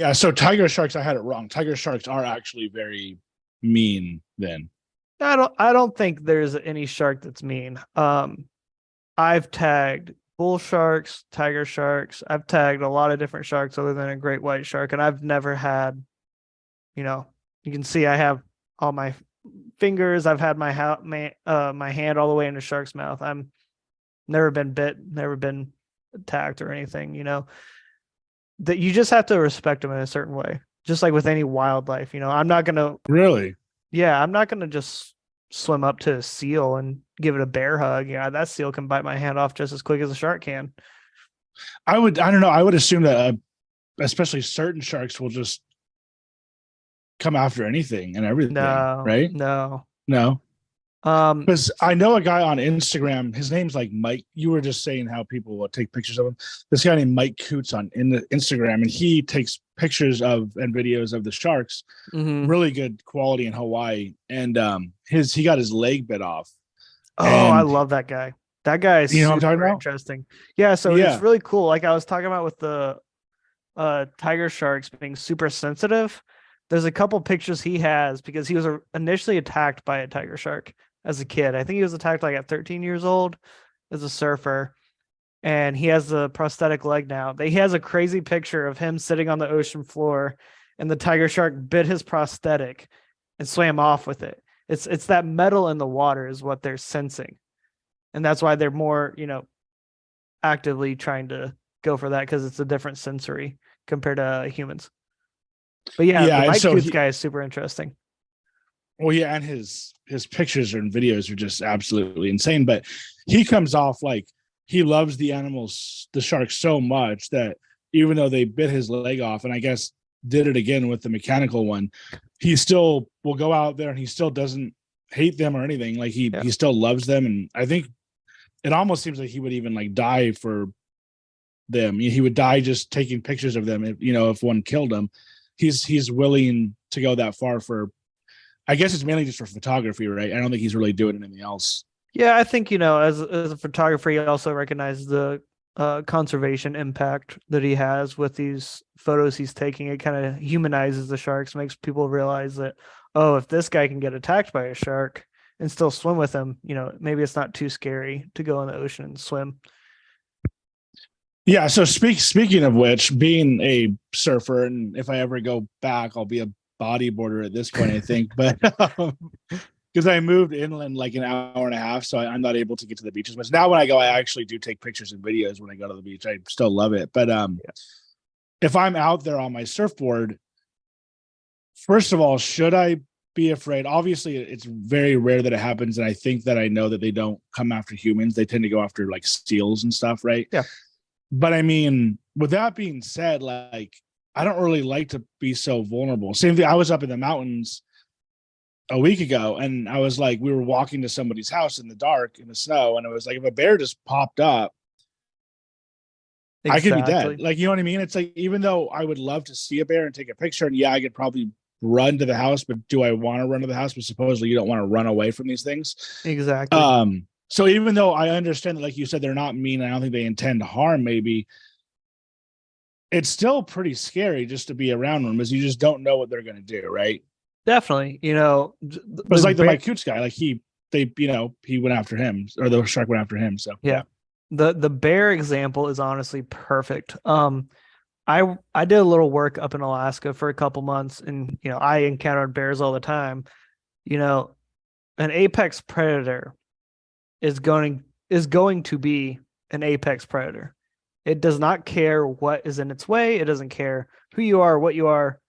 Yeah, so tiger sharks, I had it wrong. Tiger sharks are actually very mean then. I don't think there's any shark that's mean. I've tagged bull sharks, tiger sharks. I've tagged a lot of different sharks other than a great white shark, and I've never had, you know, you can see I have all my fingers. I've had my hand all the way in a shark's mouth. I'm never been bit, never been attacked or anything. That you just have to respect them in a certain way, just like with any wildlife. I'm not gonna, Really? yeah, I'm not gonna just swim up to a seal and give it a bear hug. Yeah, that seal can bite my hand off just as quick as a shark can. I don't know. I would assume that especially certain sharks will just come after anything and everything, No, right? no. No. Um, Because I know a guy on Instagram. His name's like Mike. You were just saying how people will take pictures of him. This guy named Mike Coots on in the Instagram, and he takes pictures of and videos of the sharks. mhm. Really good quality in Hawaii. And he got his leg bit off, Oh, I and love that guy. That guy is you know what I'm talking super about? interesting. Yeah, so it's Yeah. really cool. Like I was talking about with the tiger sharks being super sensitive. There's a couple pictures he has because he was initially attacked by a tiger shark as a kid. I think he was attacked like at 13 years old as a surfer, and he has a prosthetic leg now. He has a crazy picture of him sitting on the ocean floor, and the tiger shark bit his prosthetic and swam off with it. It's that metal in the water is what they're sensing, and that's why they're more actively trying to go for that because it's a different sensory compared to humans. But yeah, the Yeah. And Mike so Coots guy is super interesting. well, yeah, and his pictures and videos are just absolutely insane. But he comes off like he loves the animals, the sharks, so much that even though they bit his leg off, and I guess did it again with the mechanical one, he still will go out there and he still doesn't hate them or anything. Like Yeah. he still loves them, and I think it almost seems like he would even like die for them. He would die just taking pictures of them. If one killed him, he's willing to go that far for. I guess it's mainly just for photography, right? I don't think he's really doing anything else. Yeah, I think, as a photographer, he also recognizes the conservation impact that he has with these photos he's taking. It kind of humanizes the sharks, makes people realize that, oh, if this guy can get attacked by a shark and still swim with him, maybe it's not too scary to go in the ocean and swim. Yeah. So speaking of which, being a surfer, and if I ever go back, I'll be a bodyboarder at this point, I think. But because I moved inland like an hour and a half, so I'm not able to get to the beaches much. Now when I go, I actually do take pictures and videos when I go to the beach. I still love it. But Yeah. if I'm out there on my surfboard, first of all, should I be afraid? Obviously, it's very rare that it happens, and I think that I know that they don't come after humans. They tend to go after like seals and stuff, right? Yeah. But I mean, with that being said, like I don't really like to be so vulnerable. Same thing. I was up in the mountains a week ago, and I was like, we were walking to somebody's house in the dark in the snow, and it was like if a bear just popped up, I could be dead. Exactly. Like, you know what I mean? It's like even though I would love to see a bear and take a picture, and yeah, I could probably run to the house, but do I want to run to the house? But supposedly you don't want to run away from these things. Exactly. So even though I understand that, like you said, they're not mean, I don't think they intend to harm, maybe it's still pretty scary just to be around them as you just don't know what they're going to do, right? Definitely. But it's The like the bear, Mike Coots guy, like he went after him, or the shark went after him. So yeah. yeah. The bear example is honestly perfect. I did a little work up in Alaska for a couple months, and I encountered bears all the time. You know, an apex predator is going to be an apex predator. It does not care what is in its way. It doesn't care who you are, what you are.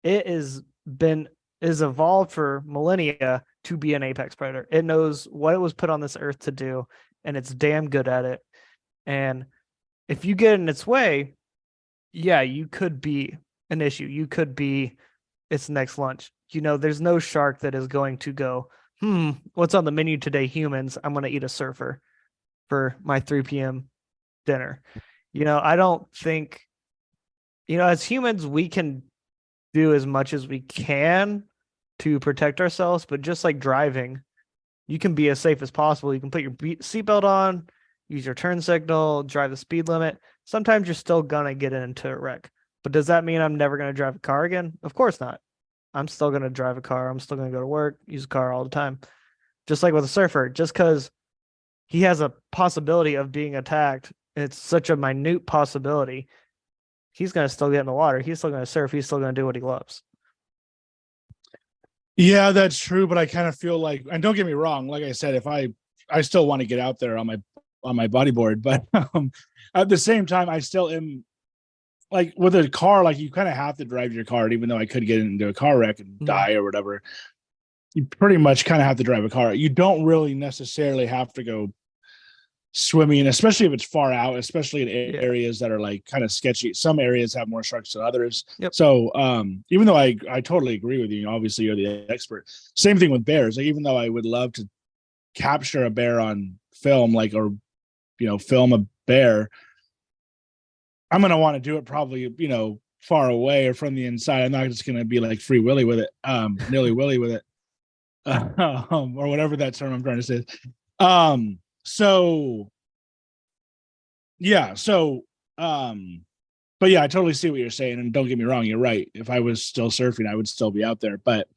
It is evolved for millennia to be an apex predator. It knows what it was put on this earth to do, and it's damn good at it. And if you get in its way, yeah, you could be an issue. You could be its next lunch. There's no shark that is going to go, what's on the menu today, humans? I'm going to eat a surfer for my 3 p.m. dinner. I don't think, as humans, we can do as much as we can to protect ourselves, but just like driving, you can be as safe as possible. You can put your seatbelt on, use your turn signal, drive the speed limit. Sometimes you're still gonna get into a wreck. But does that mean I'm never going to drive a car again? Of course not. I'm still going to drive a car. I'm still going to go to work, use a car all the time. Just like with a surfer, just because he has a possibility of being attacked, it's such a minute possibility. He's going to still get in the water. He's still going to surf. He's still going to do what he loves. Yeah, that's true. But I kind of feel like, and don't get me wrong, like I said, if I still want to get out there on my bodyboard, but at the same time, I still am like with a car, like you kind of have to drive your car, even though I could get into a car wreck and die or whatever. You pretty much kind of have to drive a car. You don't really necessarily have to go swimming, especially if it's far out, especially in areas that are like kind of sketchy. Some areas have more sharks than others. Yep. So even though I totally agree with you, obviously you're the expert. Same thing with bears. Like, even though I would love to capture a bear on film, like, or film a bear, I'm gonna want to do it probably far away or from the inside. I'm not just gonna be like free willy with it, nilly willy with it, or whatever that term I'm trying to say. So yeah, but yeah, I totally see what you're saying, and don't get me wrong, you're right. If I was still surfing, I would still be out there, but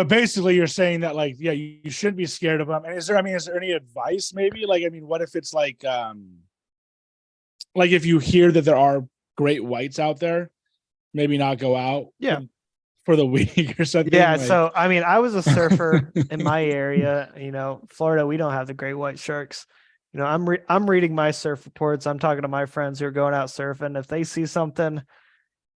basically you're saying that, like, yeah, you shouldn't be scared of them. And is there any advice maybe? Like, I mean, what if it's like if you hear that there are great whites out there, maybe not go out for the week or something? Yeah. Like, so, I mean, I was a surfer in my area, Florida, we don't have the great white sharks. I'm reading my surf reports. I'm talking to my friends who are going out surfing. If they see something,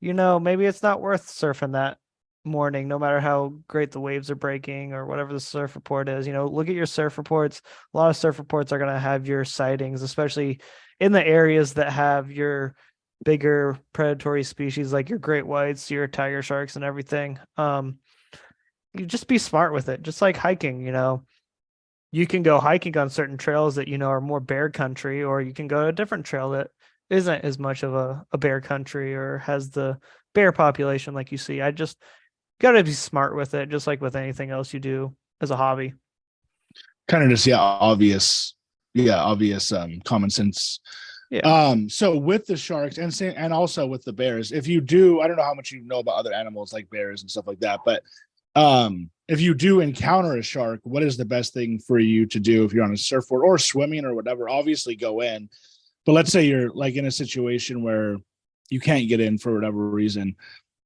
maybe it's not worth surfing that morning, no matter how great the waves are breaking or whatever the surf report is. Look at your surf reports. A lot of surf reports are going to have your sightings, especially in the areas that have your bigger predatory species like your great whites, your tiger sharks, and everything. You just be smart with it, just like hiking. You can go hiking on certain trails that are more bear country, or you can go to a different trail that isn't as much of a bear country or has the bear population like you see. I just got to be smart with it, just like with anything else you do as a hobby. Kind of just obvious common sense. Yeah. So with the sharks and also with the bears, if you do, I don't know how much you know about other animals like bears and stuff like that, but if you do encounter a shark, what is the best thing for you to do if you're on a surfboard or swimming or whatever? Obviously go in, but let's say you're like in a situation where you can't get in for whatever reason.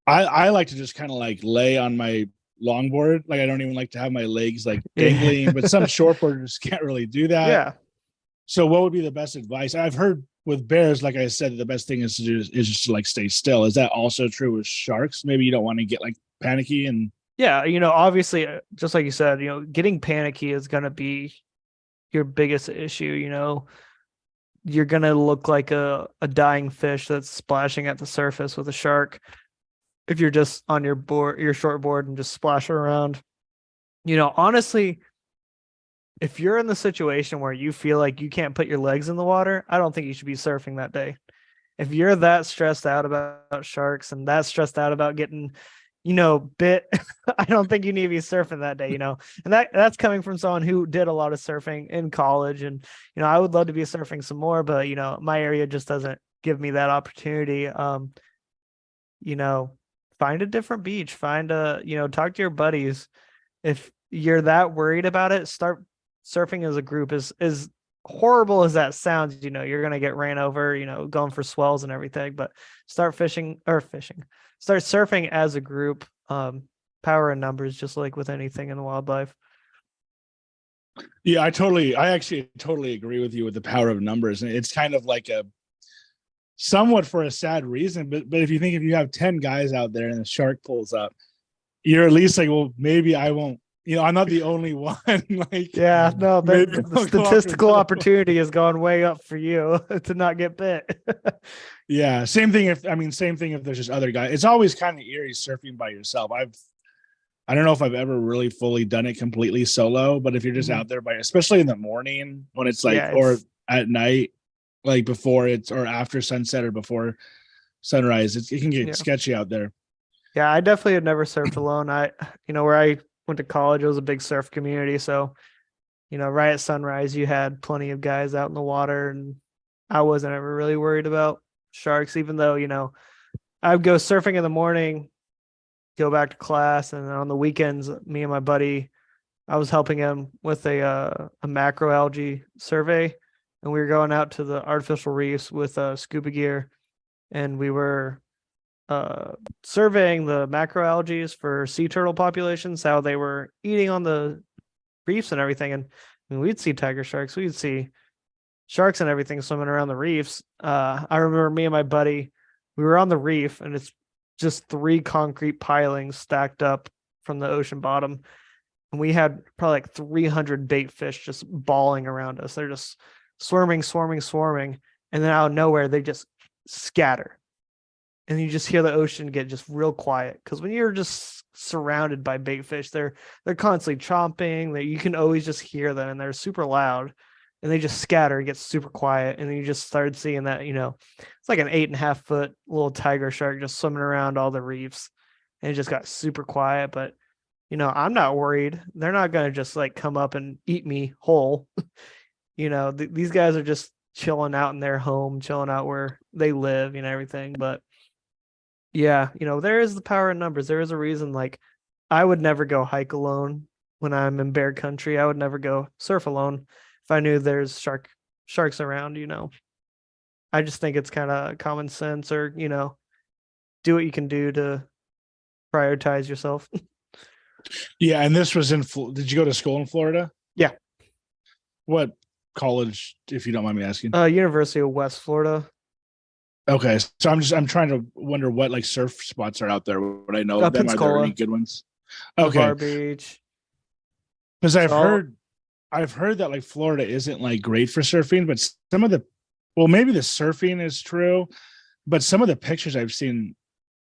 I like to just kind of like lay on my longboard. Like, I don't even like to have my legs like dangling, but some shortboarders can't really do that. Yeah. So what would be the best advice? I've heard with bears, like I said, the best thing is to do is just to like stay still. Is that also true with sharks? Maybe you don't want to get like panicky and yeah, obviously, just like you said, getting panicky is going to be your biggest issue. You're going to look like a dying fish that's splashing at the surface with a shark if you're just on your short board and just splashing around. Honestly, if you're in the situation where you feel like you can't put your legs in the water, I don't think you should be surfing that day. If you're that stressed out about sharks and that stressed out about getting, bit, I don't think you need to be surfing that day, and that's coming from someone who did a lot of surfing in college. And, I would love to be surfing some more, but, my area just doesn't give me that opportunity. Find a different beach, talk to your buddies. If you're that worried about it, start surfing as a group. Is horrible as that sounds, you're going to get ran over, going for swells and everything, but start start surfing as a group. Power in numbers, just like with anything in the wildlife. Yeah, I actually totally agree with you with the power of numbers. And it's kind of like a somewhat for a sad reason, but if you have 10 guys out there and the shark pulls up, you're at least like, well, maybe I won't, I'm not the only one. Like, yeah, no, the statistical opportunity has gone way up for you to not get bit. Yeah. Same thing if there's just other guys. It's always kind of eerie surfing by yourself. I don't know if I've ever really fully done it completely solo, but if you're just out there especially in the morning when it's like, or at night, like before it's or after sunset or before sunrise, it can get sketchy out there. Yeah, I definitely have never surfed alone. Where I went to college, it was a big surf community. So, right at sunrise, you had plenty of guys out in the water, and I wasn't ever really worried about sharks, even though, I would go surfing in the morning, go back to class, and then on the weekends, me and my buddy, I was helping him with a macroalgae survey, and we were going out to the artificial reefs with scuba gear, and we were surveying the macroalgae for sea turtle populations, how they were eating on the reefs and everything. And I mean, we'd see tiger sharks, we'd see sharks and everything swimming around the reefs. I remember me and my buddy, we were on the reef, and it's just 3 concrete pilings stacked up from the ocean bottom. And we had probably like 300 bait fish just bawling around us. They're just swarming, swarming, swarming. And then out of nowhere, they just scatter. And you just hear the ocean get just real quiet. Because when you're just surrounded by bait fish, they're constantly chomping. That you can always just hear them, and they're super loud. And they just scatter, it gets super quiet. And then you just started seeing that, it's like an 8.5 foot little tiger shark just swimming around all the reefs. And it just got super quiet. But I'm not worried. They're not going to just like come up and eat me whole. These guys are just chilling out in their home, chilling out where they live, everything. But yeah, there is the power in numbers. There is a reason, like, I would never go hike alone when I'm in bear country. I would never go surf alone if I knew there's sharks around, I just think it's kind of common sense, or, do what you can do to prioritize yourself. Yeah, and this was in. Did you go to school in Florida? Yeah. What college, if you don't mind me asking? University of West Florida. Okay, so I'm trying to wonder what like surf spots are out there. Would I know them? Are there any good ones? Okay, Bar Beach. Because I've heard that like Florida isn't like great for surfing, but some of the, well, maybe the surfing is true, but some of the pictures I've seen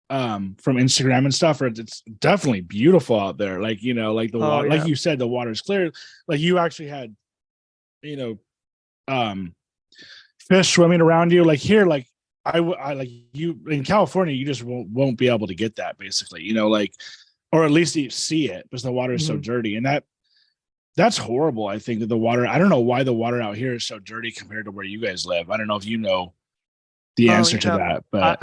from Instagram and stuff, it's definitely beautiful out there. Like, like the water, like you said, the water's clear. Like you actually had, fish swimming around you. Like here, like I like you in California, you just won't be able to get that basically, like, or at least you see it because the water is so dirty. And that's horrible. I think that the water, I don't know why the water out here is so dirty compared to where you guys live. I don't know if you know the answer to that, but